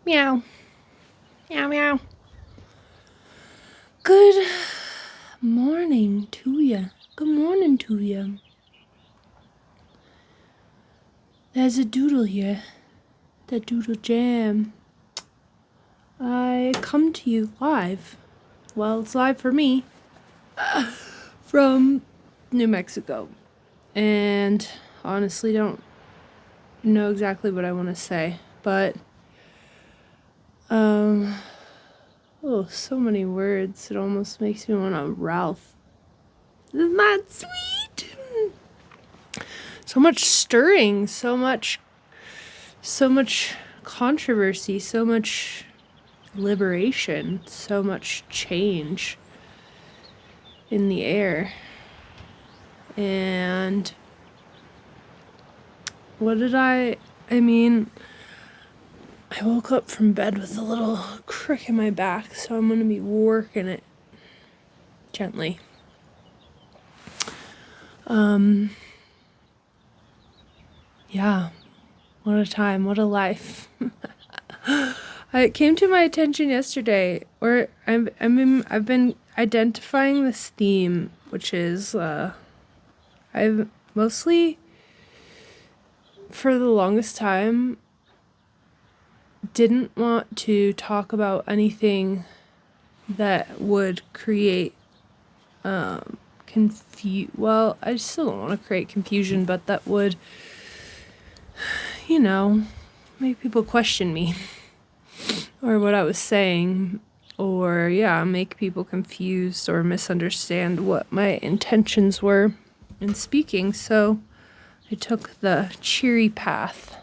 Meow. Meow, meow. Good morning to ya. Good morning to ya. There's a doodle here. The Doodle Jam. I come to you live. Well, it's live for me. From New Mexico. And honestly don't know exactly what I want to say. But, so many words. It almost makes me want to Ralph. Isn't that sweet? So much stirring, so much controversy, so much liberation, so much change in the air. And I woke up from bed with a little crick in my back, so I'm going to be working it gently. Yeah, what a time, what a life. It came to my attention yesterday, or I've been identifying this theme, which is I've mostly, for the longest time, didn't want to talk about anything that would create I still don't want to create confusion, but that would, make people question me or what I was saying, or make people confused or misunderstand what my intentions were in speaking. So I took the cheery path.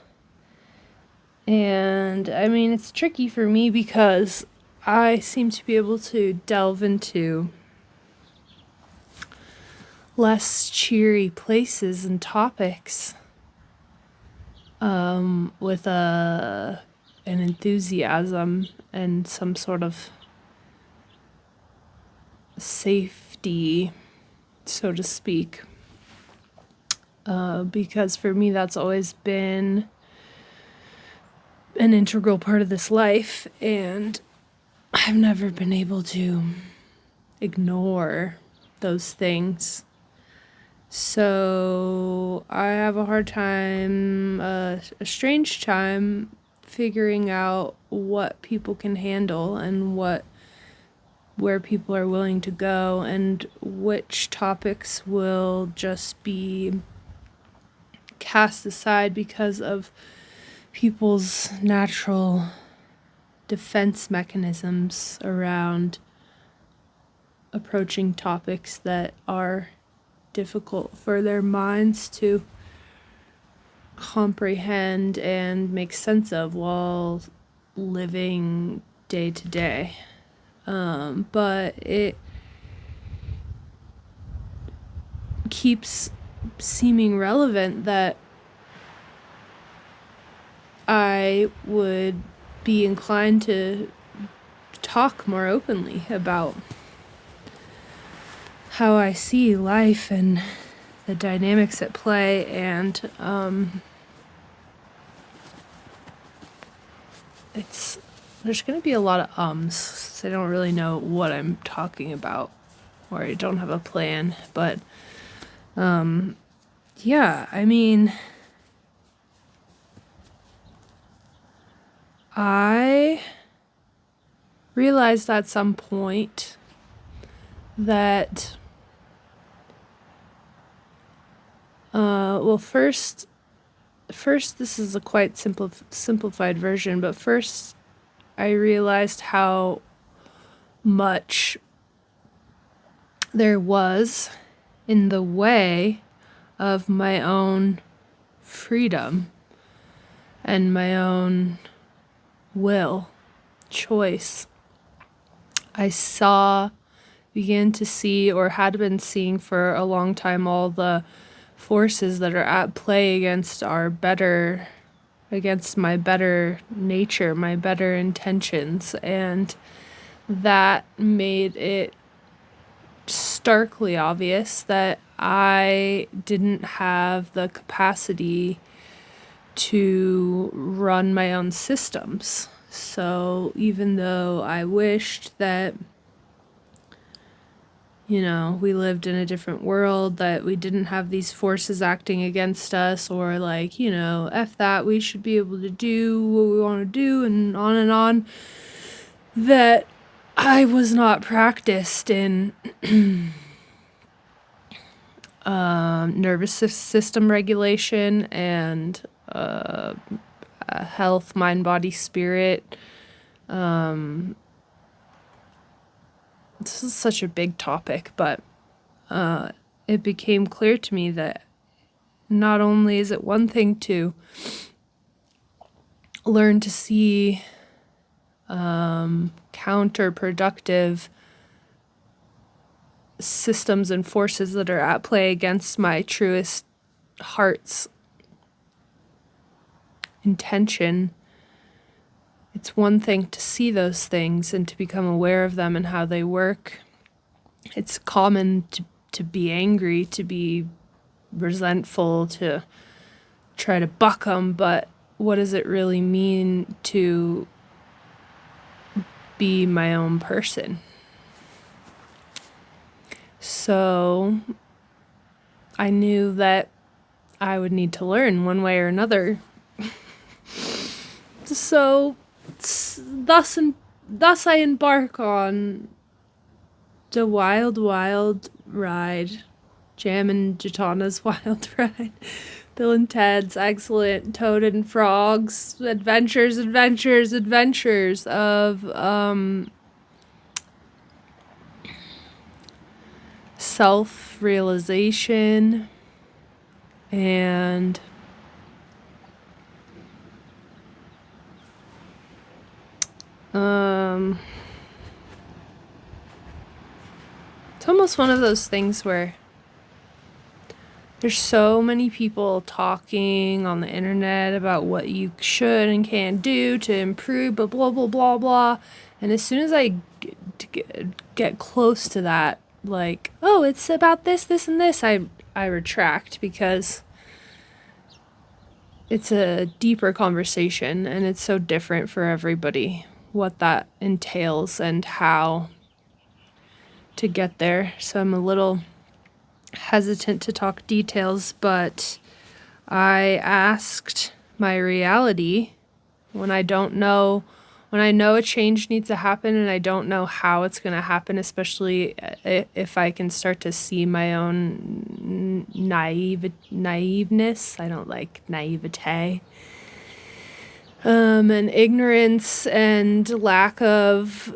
And it's tricky for me because I seem to be able to delve into less cheery places and topics with an enthusiasm and some sort of safety, so to speak, because for me that's always been an integral part of this life, and I've never been able to ignore those things. So I have a hard time, a strange time, figuring out what people can handle and where people are willing to go, and which topics will just be cast aside because of people's natural defense mechanisms around approaching topics that are difficult for their minds to comprehend and make sense of while living day to day. But it keeps seeming relevant that I would be inclined to talk more openly about how I see life and the dynamics at play, and there's going to be a lot of so I don't really know what I'm talking about, or I don't have a plan, but I realized at some point that first this is a quite simplified version, but first I realized how much there was in the way of my own freedom and my own will, choice. I began to see, or had been seeing for a long time, all the forces that are at play against my better nature, my better intentions, and that made it starkly obvious that I didn't have the capacity to run my own systems. So even though I wished that, we lived in a different world, that we didn't have these forces acting against us, or like, F that, we should be able to do what we want to do, and on, that I was not practiced in nervous system regulation and health, mind, body, spirit. This is such a big topic, but it became clear to me that not only is it one thing to learn to see counterproductive systems and forces that are at play against my truest heart's intention. It's one thing to see those things and to become aware of them and how they work. It's common to be angry, to be resentful, to try to buck them, but what does it really mean to be my own person? So I knew that I would need to learn one way or another. So thus I embark on the wild ride, Jam and Jatana's wild ride, Bill and Ted's excellent Toad and Frog's adventures of self-realization and it's almost one of those things where there's so many people talking on the internet about what you should and can't do to improve, but blah, blah, blah, blah. And as soon as I get close to that, like, oh, it's about this, and this, I retract, because it's a deeper conversation and it's so different for everybody, what that entails and how to get there. So I'm a little hesitant to talk details, but I asked my reality when I know a change needs to happen and I don't know how it's going to happen, especially if I can start to see my own naiveness. I don't like naivete. And ignorance and lack of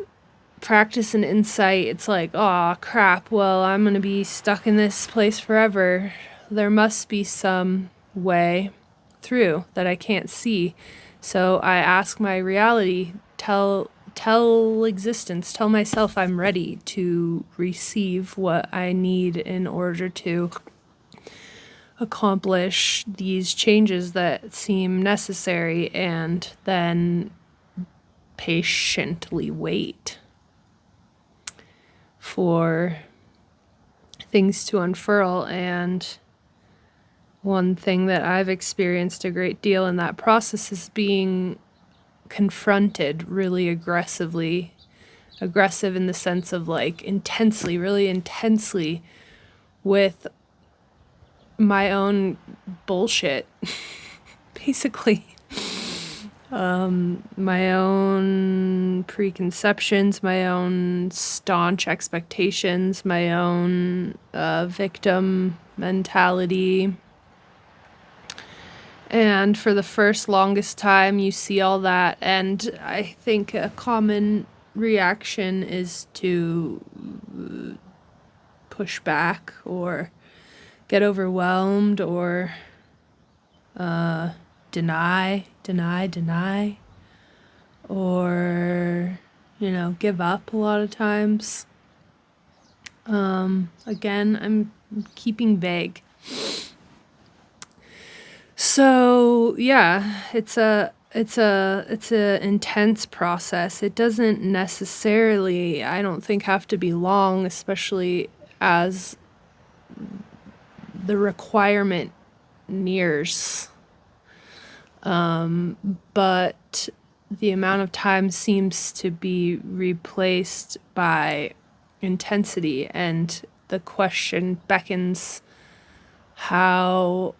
practice and insight. It's like, oh crap, well, I'm going to be stuck in this place forever. There must be some way through that I can't see. So I ask my reality, tell existence, tell myself I'm ready to receive what I need in order to accomplish these changes that seem necessary, and then patiently wait for things to unfurl. And one thing that I've experienced a great deal in that process is being confronted really aggressive in the sense of like really intensely with my own bullshit, basically. My own preconceptions, my own staunch expectations, my own victim mentality. And for the longest time, you see all that, and I think a common reaction is to push back or get overwhelmed or deny, or, give up a lot of times. Again, I'm keeping vague. So, yeah, it's a intense process. It doesn't necessarily, I don't think, have to be long, especially as the requirement nears. But the amount of time seems to be replaced by intensity, and the question beckons, how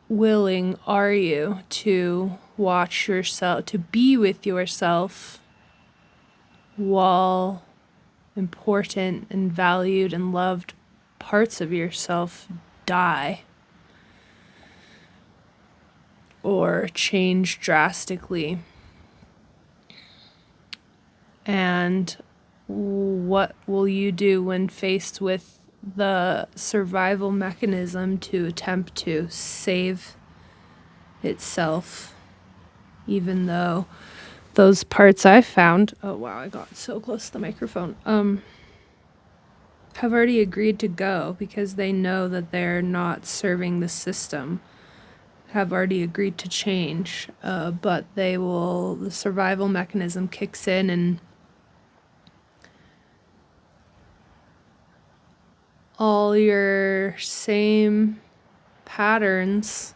willing are you to watch yourself, to be with yourself while important and valued and loved parts of yourself die or change drastically? And what will you do when faced with the survival mechanism to attempt to save itself, even though those parts I found, oh wow, I got so close to the microphone, have already agreed to go because they know that they're not serving the system, have already agreed to change, but the survival mechanism kicks in, and all your same patterns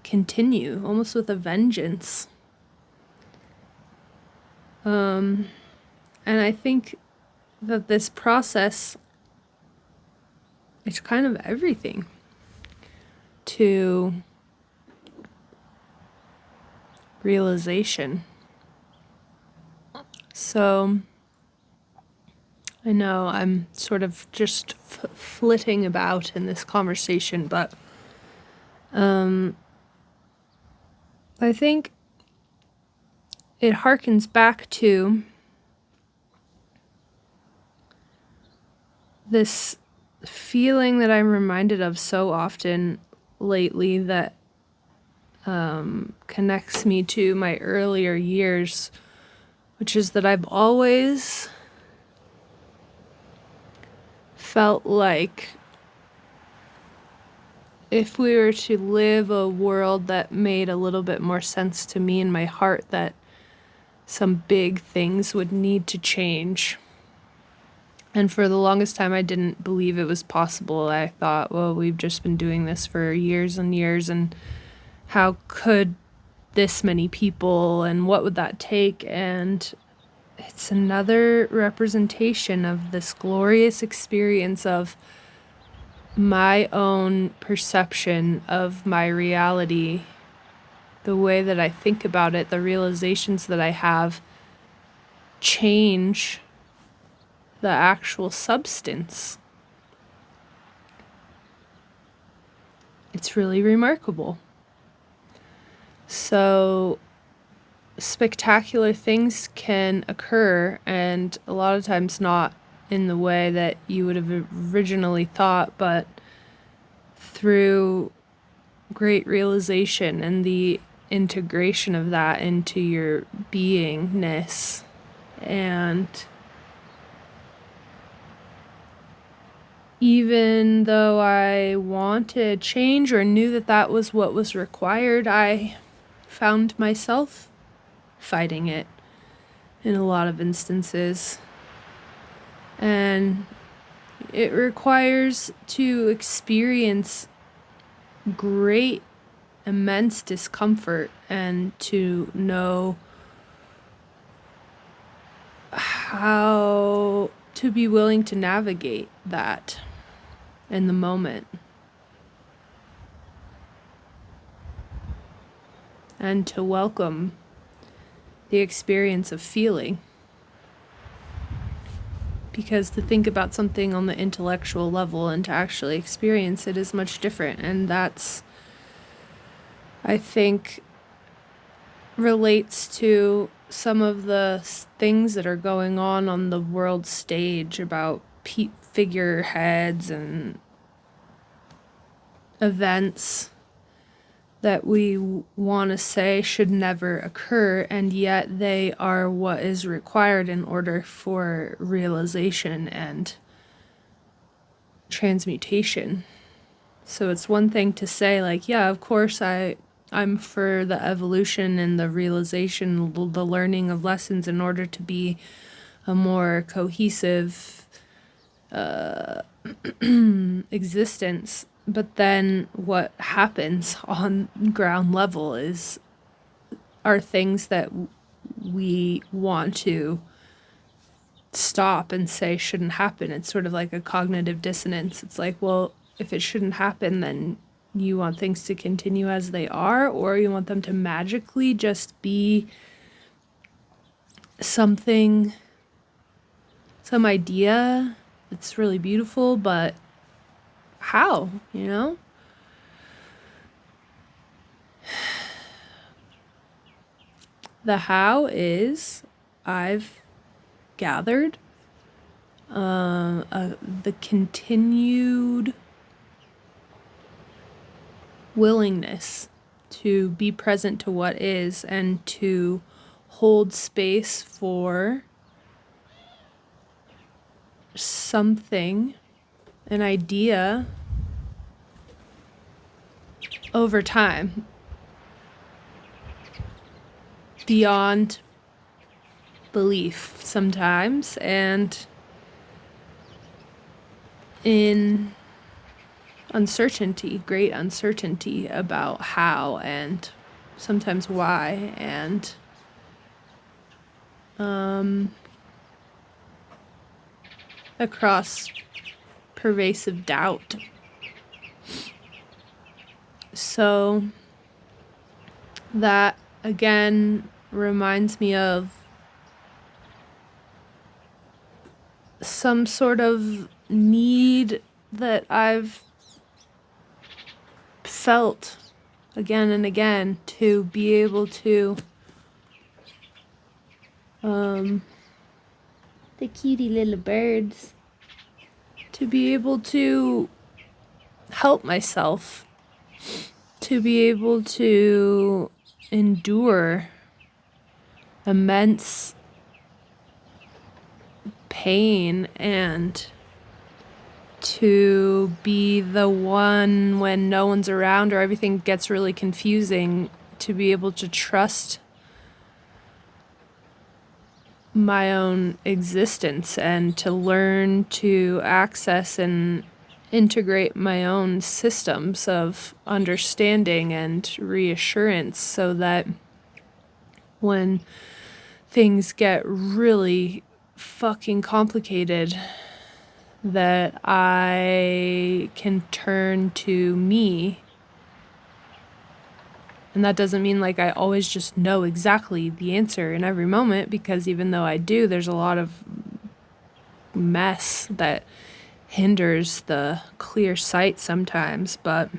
continue almost with a vengeance. And I think that this process is kind of everything to realization. So I know I'm sort of just flitting about in this conversation, but I think it harkens back to this feeling that I'm reminded of so often lately that connects me to my earlier years, which is that I've always felt like if we were to live a world that made a little bit more sense to me in my heart, that some big things would need to change. And for the longest time, I didn't believe it was possible. I thought, well, we've just been doing this for years and years, and how could this many people, and what would that take? And it's another representation of this glorious experience of my own perception of my reality, the way that I think about it, the realizations that I have change the actual substance. It's really remarkable. So spectacular things can occur, and a lot of times not in the way that you would have originally thought, but through great realization and the integration of that into your beingness. And even though I wanted change or knew that that was what was required, I found myself fighting it in a lot of instances. And it requires to experience great, immense discomfort and to know how to be willing to navigate that in the moment. And to welcome the experience of feeling. Because to think about something on the intellectual level and to actually experience it is much different. And that's, I think, relates to some of the things that are going on the world stage about figureheads and events that we want to say should never occur, and yet they are what is required in order for realization and transmutation. So it's one thing to say, like, yeah, of course I'm for the evolution and the realization, the learning of lessons in order to be a more cohesive existence. But then what happens on ground level is are things that we want to stop and say shouldn't happen. It's sort of like a cognitive dissonance. It's like, well, if it shouldn't happen, then you want things to continue as they are, or you want them to magically just be something, some idea that's really beautiful, but how, you know? The how is I've gathered the continued willingness to be present to what is and to hold space for something, an idea, over time, beyond belief sometimes, and in uncertainty, great uncertainty about how and sometimes why, and across pervasive doubt. So that again reminds me of some sort of need that I've felt again and again to be able to the cutie little birds, to be able to help myself, to be able to endure immense pain, and to be the one when no one's around or everything gets really confusing, to be able to trust my own existence and to learn to access and integrate my own systems of understanding and reassurance, so that when things get really fucking complicated, that I can turn to me. And that doesn't mean like I always just know exactly the answer in every moment, because even though I do, there's a lot of mess that hinders the clear sight sometimes. But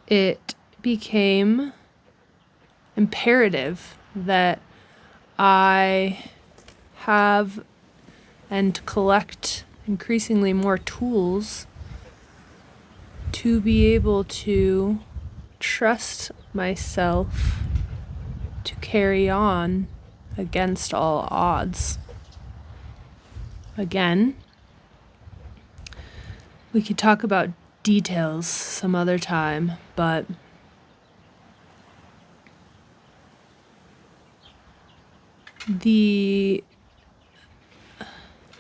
it became imperative that I have and collect increasingly more tools to be able to trust myself to carry on against all odds. Again, we could talk about details some other time, but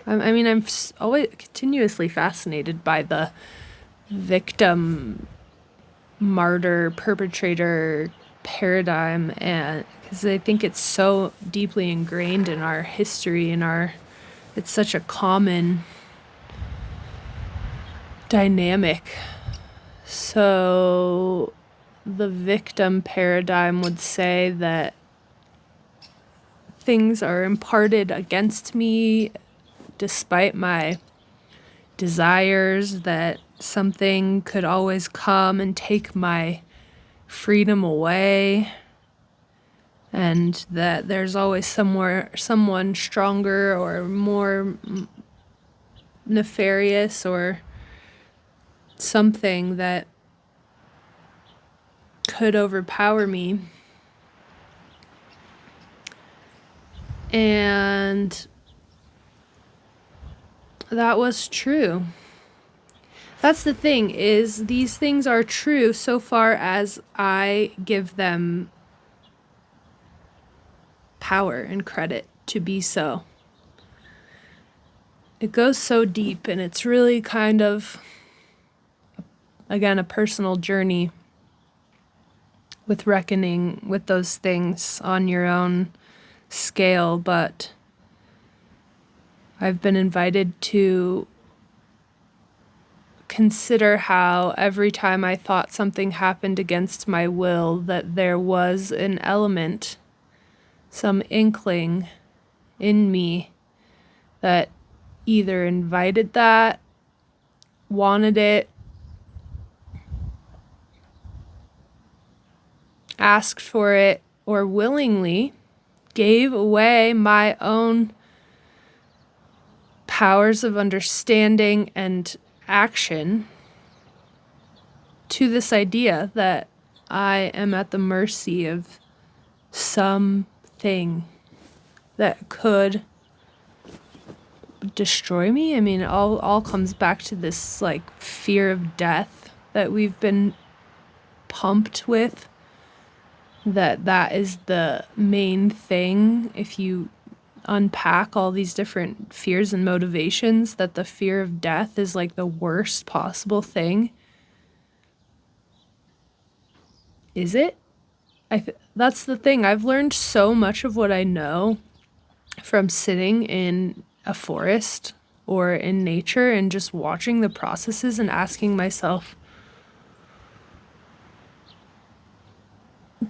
I'm always continuously fascinated by the victim, martyr, perpetrator paradigm, and because I think it's so deeply ingrained in our history, it's such a common dynamic. So the victim paradigm would say that things are imparted against me despite my desires, that something could always come and take my freedom away, and that there's always someone stronger or more nefarious or something that could overpower me. And that was true. That's the thing, is these things are true so far as I give them power and credit to be so. It goes so deep, and it's really kind of, again, a personal journey with reckoning with those things on your own scale, but I've been invited to consider how every time I thought something happened against my will, that there was an element, some inkling in me that either invited that, wanted it, asked for it, or willingly gave away my own powers of understanding and action to this idea that I am at the mercy of something that could destroy me. I mean, it all comes back to this like fear of death that we've been pumped with, that is the main thing. If you unpack all these different fears and motivations, that the fear of death is like the worst possible thing. Is it? That's the thing. I've learned so much of what I know from sitting in a forest or in nature and just watching the processes and asking myself,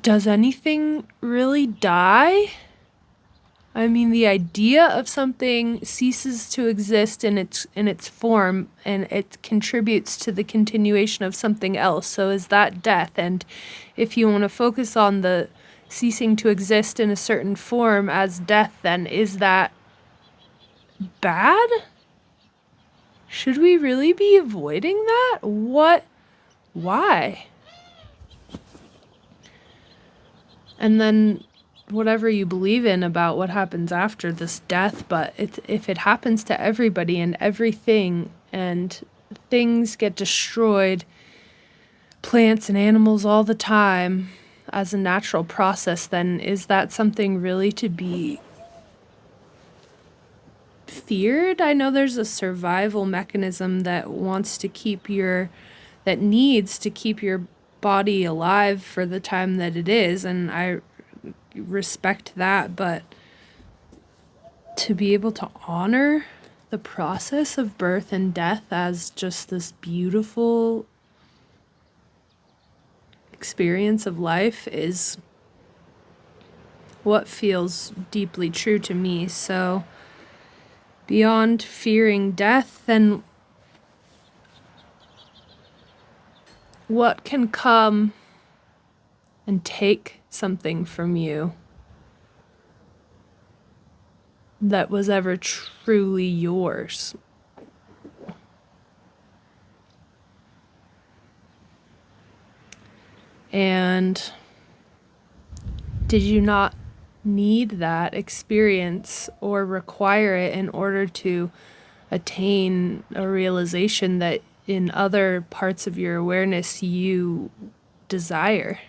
does anything really die? I mean, the idea of something ceases to exist in its form, and it contributes to the continuation of something else. So is that death? And if you want to focus on the ceasing to exist in a certain form as death, then is that bad? Should we really be avoiding that? What? Why? And then whatever you believe in about what happens after this death, but if it happens to everybody and everything, and things get destroyed, plants and animals all the time as a natural process, then is that something really to be feared? I know there's a survival mechanism that needs to keep your body alive for the time that it is, and I respect that, but to be able to honor the process of birth and death as just this beautiful experience of life is what feels deeply true to me. So beyond fearing death, then what can come and take something from you that was ever truly yours? And did you not need that experience or require it in order to attain a realization that in other parts of your awareness you desire?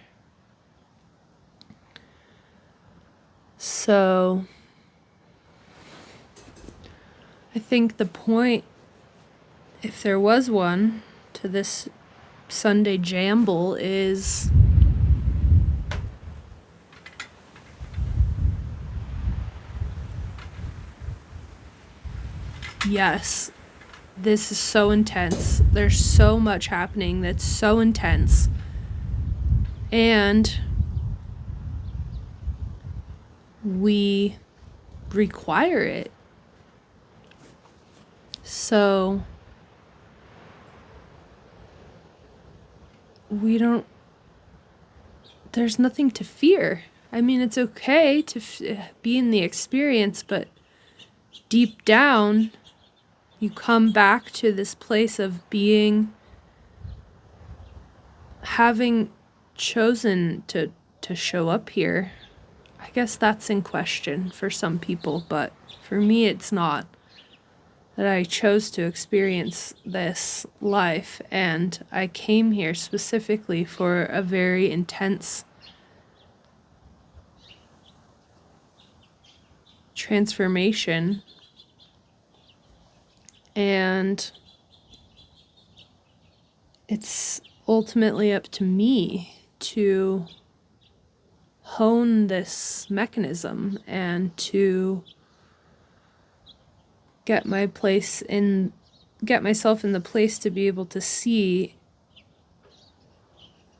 So I think the point, if there was one, to this Sunday Jamble is yes, this is so intense. There's so much happening that's so intense. And we require it. So there's nothing to fear. I mean, it's okay to be in the experience, but deep down, you come back to this place of having chosen to show up here. I guess that's in question for some people, but for me, it's not. That I chose to experience this life, and I came here specifically for a very intense transformation, and it's ultimately up to me to hone this mechanism and to get myself in the place to be able to see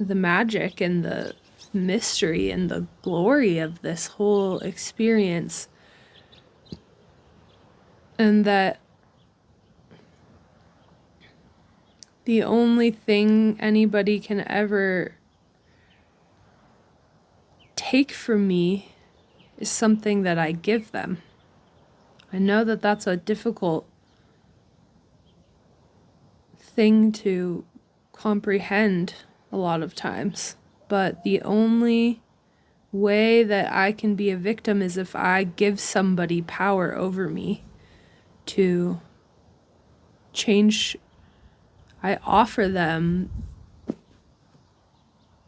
the magic and the mystery and the glory of this whole experience. And that the only thing anybody can ever take from me is something that I give them. I know that that's a difficult thing to comprehend a lot of times, but the only way that I can be a victim is if I give somebody power over me to change. I offer them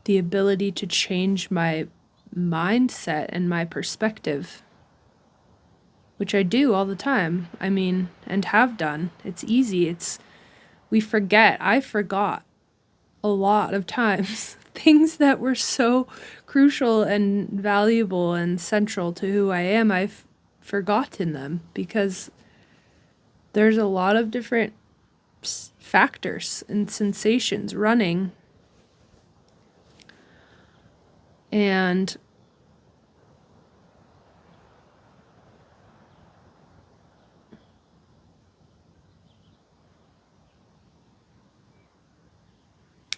the ability to change my mindset and my perspective, which I do all the time. I mean, and have done. It's easy. We forget. I forgot a lot of times things that were so crucial and valuable and central to who I am. I've forgotten them because there's a lot of different factors and sensations running. And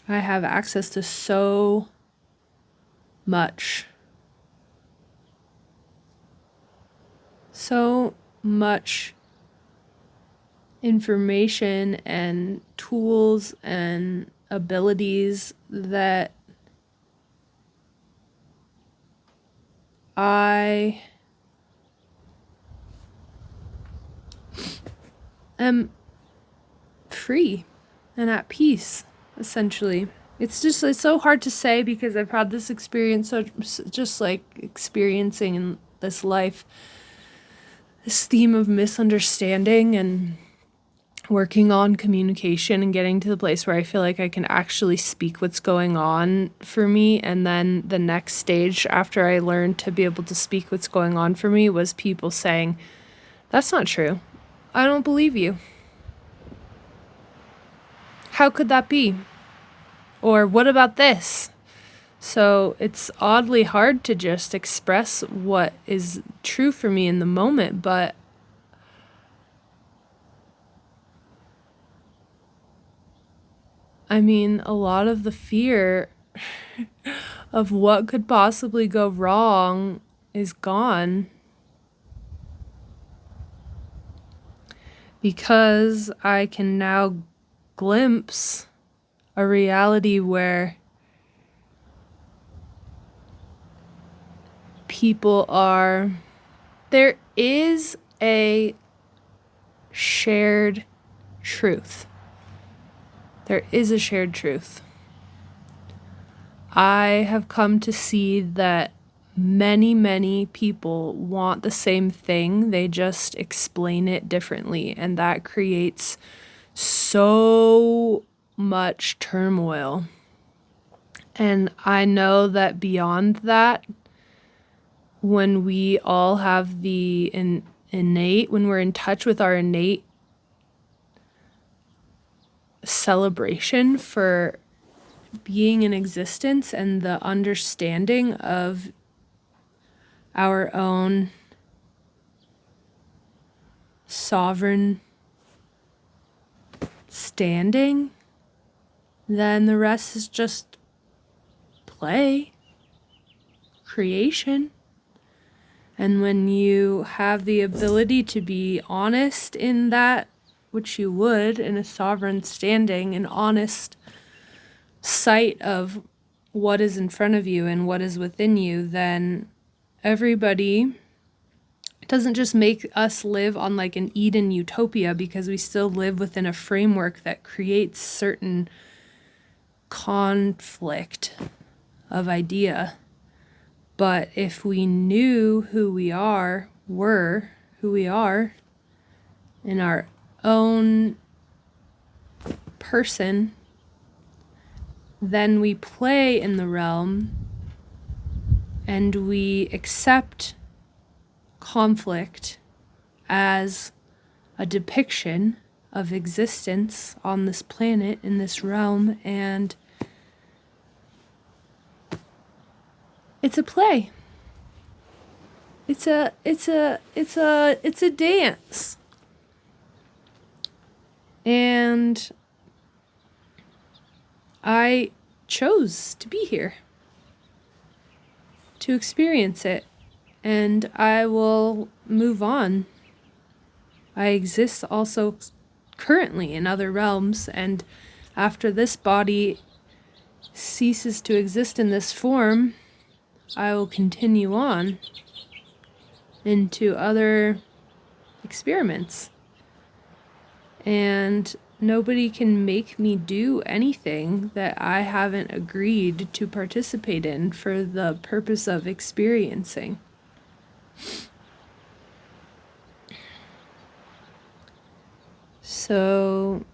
I have access to so much information and tools and abilities that I am free and at peace, essentially. It's so hard to say because I've had this experience, so just like experiencing in this life, this theme of misunderstanding and working on communication and getting to the place where I feel like I can actually speak what's going on for me. And then the next stage after I learned to be able to speak what's going on for me was people saying, "That's not true. I don't believe you. How could that be? Or what about this?" So it's oddly hard to just express what is true for me in the moment, but I mean, a lot of the fear of what could possibly go wrong is gone because I can now glimpse a reality where there is a shared truth. There is a shared truth. I have come to see that many, many people want the same thing. They just explain it differently. And that creates so much turmoil. And I know that beyond that, when we all have the innate, when we're in touch with our innate celebration for being in existence and the understanding of our own sovereign standing, then the rest is just play, creation. And when you have the ability to be honest in that, which you would in a sovereign standing, an honest sight of what is in front of you and what is within you, then everybody doesn't just make us live on like an Eden utopia, because we still live within a framework that creates certain conflict of idea. But if we knew who we are in our own person, then we play in the realm and we accept conflict as a depiction of existence on this planet, in this realm, and it's a play. It's a dance. And I chose to be here to experience it, and I will move on. I exist also currently in other realms, and after this body ceases to exist in this form, I will continue on into other experiments. And nobody can make me do anything that I haven't agreed to participate in for the purpose of experiencing. So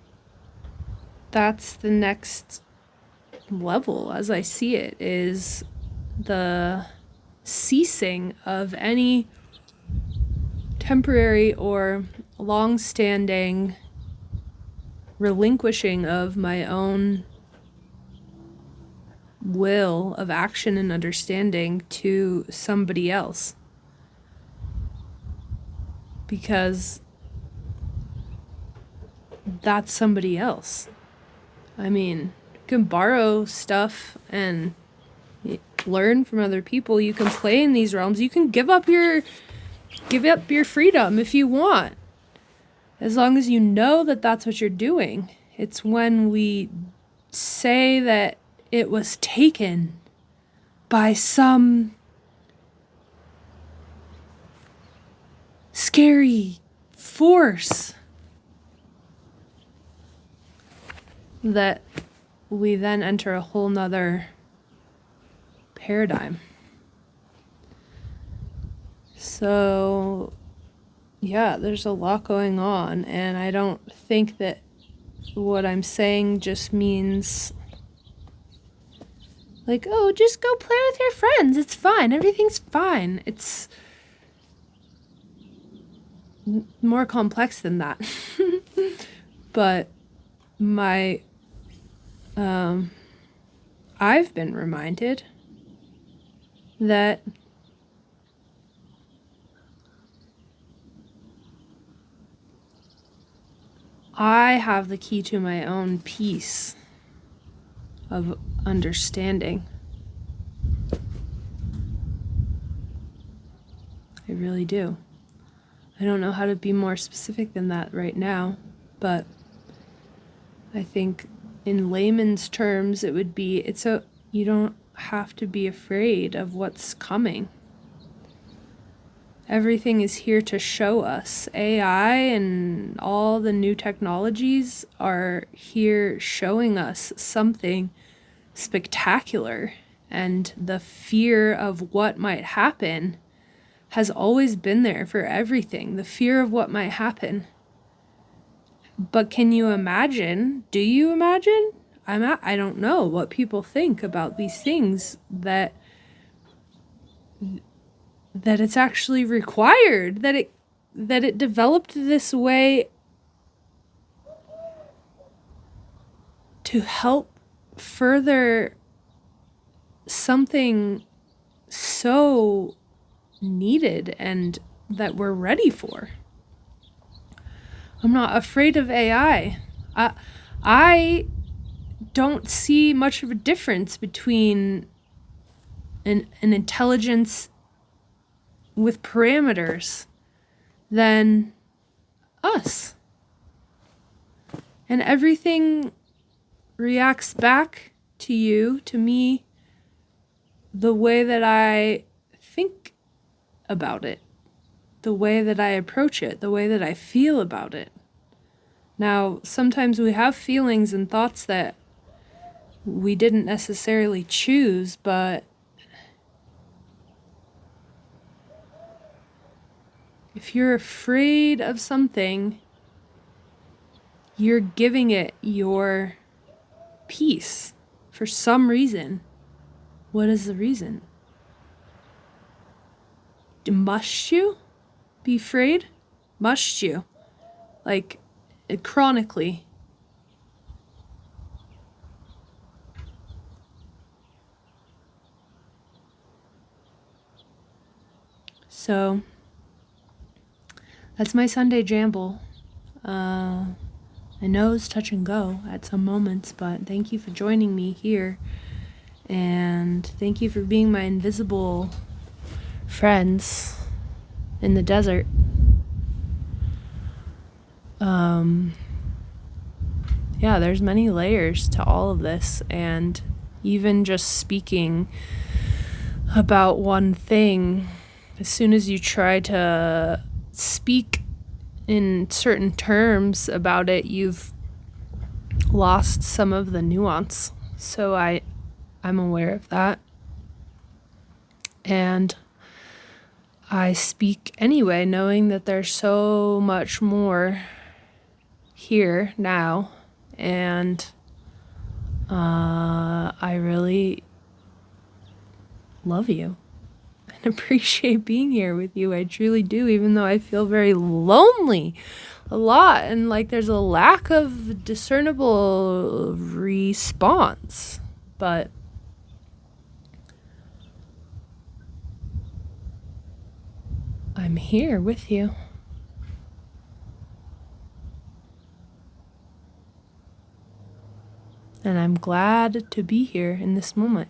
that's the next level, as I see it, is the ceasing of any temporary or long-standing relinquishing of my own will of action and understanding to somebody else. Because that's somebody else. I mean, you can borrow stuff and learn from other people. You can play in these realms. You can give up your freedom if you want, as long as you know that that's what you're doing. It's when we say that it was taken by some scary force that we then enter a whole nother paradigm. So, yeah, there's a lot going on, and I don't think that what I'm saying just means like, oh, just go play with your friends. It's fine. Everything's fine. It's more complex than that. But I've been reminded that I have the key to my own peace of understanding. I really do. I don't know how to be more specific than that right now, but I think in layman's terms it would be, you don't have to be afraid of what's coming. Everything is here to show us. AI and all the new technologies are here showing us something spectacular, and the fear of what might happen has always been there for everything. The fear of what might happen. But can you imagine? Do you imagine? I don't know what people think about these things, that it's actually required, that it developed this way to help further something so needed and that we're ready for. I'm not afraid of AI. I don't see much of a difference between an intelligence with parameters than us. And everything reacts back to you, to me, the way that I think about it, the way that I approach it, the way that I feel about it. Now, sometimes we have feelings and thoughts that we didn't necessarily choose, but if you're afraid of something, you're giving it your peace for some reason. What is the reason? Must you be afraid? Must you? Like, chronically. So, that's my Sunday Jamble. I know it's touch and go at some moments, but thank you for joining me here. And thank you for being my invisible friends in the desert. Yeah, there's many layers to all of this, and even just speaking about one thing, as soon as you try to speak in certain terms about it, you've lost some of the nuance. So I'm aware of that. And I speak anyway, knowing that there's so much more here now. And I really love you and appreciate being here with you. I truly do, even though I feel very lonely a lot, and like there's a lack of discernible response. But I'm here with you. And I'm glad to be here in this moment.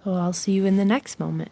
Well, I'll see you in the next moment.